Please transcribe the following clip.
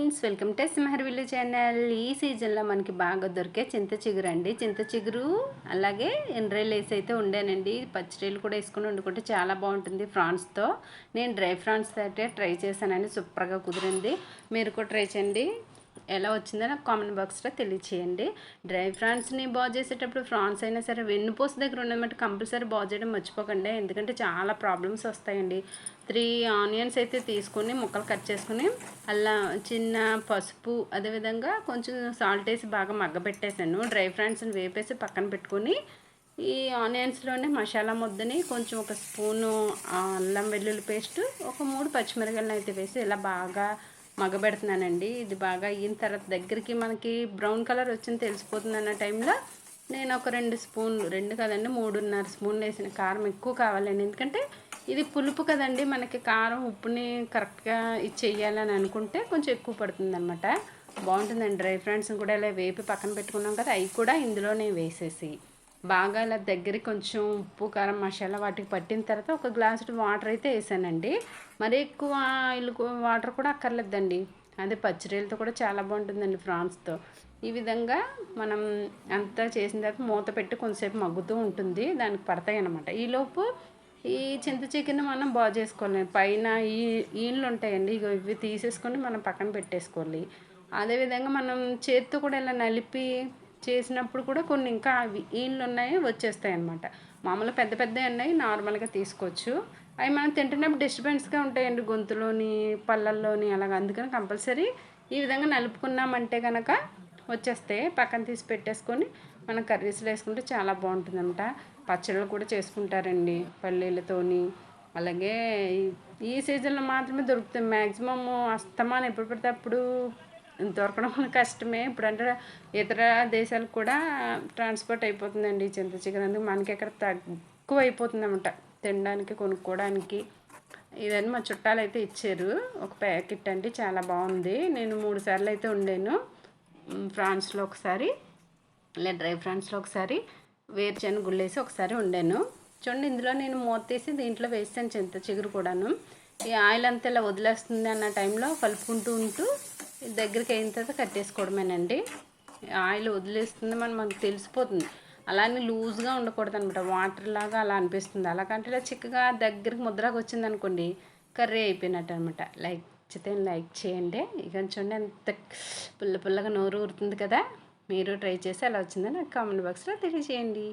Friends, welcome to Simhar village channel. ఈ సీజన్లో మనకి బాగా దొరికే చింత చిగురు అండి. చింత చిగురు అలాగే ఎండ్రాయిల్ వేసి అయితే వండానండి. పచ్చిరీలు కూడా వేసుకుని వండుకుంటే చాలా బాగుంటుంది ఫ్రాన్స్తో. నేను డ్రై ఫ్రాన్స్ అయితే ట్రై చేశానండి, సూపర్గా కుదిరింది. మీరు కూడా ట్రై చేయండి. ఎలా వచ్చిందో నాకు కామెంట్ బాక్స్లో తెలియచేయండి. డ్రై ఫ్రాన్స్ని బాగు చేసేటప్పుడు ఫ్రాన్స్ అయినా సరే వెన్నుపూస దగ్గర ఉన్నమాట కంపల్సరీ బాగు చేయడం మర్చిపోకండి, ఎందుకంటే చాలా ప్రాబ్లమ్స్ వస్తాయండి. 3 ఆనియన్స్ అయితే తీసుకొని ముక్కలు కట్ చేసుకుని అలా చిన్న పసుపు అదేవిధంగా కొంచెం సాల్ట్ వేసి బాగా మగ్గబెట్టేసాను. డ్రై ఫ్రాన్స్ని వేపేసి పక్కన పెట్టుకొని ఈ ఆనియన్స్లోనే మసాలా ముద్దని కొంచెం ఒక స్పూను అల్లం వెల్లుల్లి పేస్ట్, ఒక 3 పచ్చిమిరపకాయలను అయితే వేసి ఇలా బాగా మగ్గబెడుతున్నానండి. ఇది బాగా అయిన తర్వాత దగ్గరికి మనకి బ్రౌన్ కలర్ వచ్చింది తెలిసిపోతుంది అన్న టైంలో నేను ఒక 2 స్పూన్లు, 2 కదండి 3.5 స్పూన్లు వేసిన. కారం ఎక్కువ కావాలండి, ఎందుకంటే ఇది పులుపు కదండి, మనకి కారం ఉప్పుని కరెక్ట్గా ఇది చెయ్యాలని అనుకుంటే కొంచెం ఎక్కువ పడుతుంది అనమాట. బాగుంటుందండి. డ్రై ఫ్రాన్స్ని కూడా ఇలా వేపి పక్కన పెట్టుకున్నాం కదా, అవి కూడా ఇందులోనే వేసేసి బాగా ఇలా దగ్గరికి కొంచెం ఉప్పు కారం మసాలా వాటికి పట్టిన తర్వాత ఒక గ్లాసు వాటర్ అయితే వేసానండి. మరి ఎక్కువ ఆయిల్ వాటర్ కూడా అక్కర్లేదండి. అదే పచ్చిరొయ్యలతో కూడా చాలా బాగుంటుందండి ఫ్రాన్స్తో. ఈ విధంగా మనం అంతా చేసిన తర్వాత మూత పెట్టి కొంతసేపు మగ్గుతూ ఉంటుంది, దానికి పడతాయి అన్నమాట. ఈలోపు ఈ చింత చికెన్ మనం బాగు చేసుకోవాలి. పైన ఈళ్ళు ఉంటాయండి, ఇవి తీసేసుకొని మనం పక్కన పెట్టేసుకోవాలి. అదేవిధంగా మనం చేతితో కూడా ఇలా నలిపి చేసినప్పుడు కూడా కొన్ని ఇంకా అవి ఈళ్ళు ఉన్నాయి వచ్చేస్తాయి అన్నమాట. మామూలుగా పెద్ద పెద్దవి ఉన్నాయి, నార్మల్గా తీసుకోవచ్చు. అవి మనం తింటున్నప్పుడు డిస్టర్బెన్స్గా ఉంటాయండి గొంతులోని పళ్ళల్లోని అలాగ, అందుకని కంపల్సరీ ఈ విధంగా నలుపుకున్నామంటే కనుక వచ్చేస్తే పక్కన తీసి పెట్టేసుకొని మనం కర్రీస్లో వేసుకుంటే చాలా బాగుంటుందన్నమాట. పచ్చళ్ళు కూడా చేసుకుంటారండి పల్లీలతోని. అలాగే ఈ సీజన్లో మాత్రమే దొరుకుతాయి. మ్యాక్సిమమ్ అస్తమానం ఎప్పుడు పడితే అప్పుడు దొరకడం కష్టమే. ఇప్పుడంటే ఇతర దేశాలకు కూడా ట్రాన్స్పోర్ట్ అయిపోతుందండి చింత చికెన్. అందుకు మనకి ఎక్కడ తక్కువ అయిపోతుంది అన్నమాట తినడానికి కొనుక్కోవడానికి. ఇదని మా చుట్టాలు అయితే ఇచ్చారు ఒక ప్యాకెట్ అండి, చాలా బాగుంది. నేను 3 సార్లు అయితే వండాను. ఫ్రాన్స్లో ఒకసారి, ఇలా డ్రై ఫ్రాన్స్లో ఒకసారి, వేరుశనగ గుళ్ళేసి ఒకసారి వండాను. చూడండి, ఇందులో నేను మూత తీసి దీంట్లో వేసాను చింత చిగురు కూడాను. ఈ ఆయిల్ అంతా ఇలా వదిలేస్తుంది అన్న టైంలో కలుపుకుంటూ ఉంటూ దగ్గరికి అయిన తర్వాత కట్టేసుకోవడమేనండి. ఆయిల్ వదిలేస్తుంది మనకు తెలిసిపోతుంది. అలానే లూజ్గా ఉండకూడదు అనమాట, వాటర్ లాగా అలా అనిపిస్తుంది. అలాగంటే ఇలా చిక్కగా దగ్గరికి ముద్రగా వచ్చింది అనుకోండి, కర్రీ అయిపోయినట్టు అనమాట. లైక్ చేయండి. ఇక చూడండి ఎంత పుల్లగా నోరు ఊరుతుంది కదా. మీరు ట్రై చేసి ఎలా వచ్చిందో నాకు కామెంట్ బాక్స్లో తెలియజేయండి.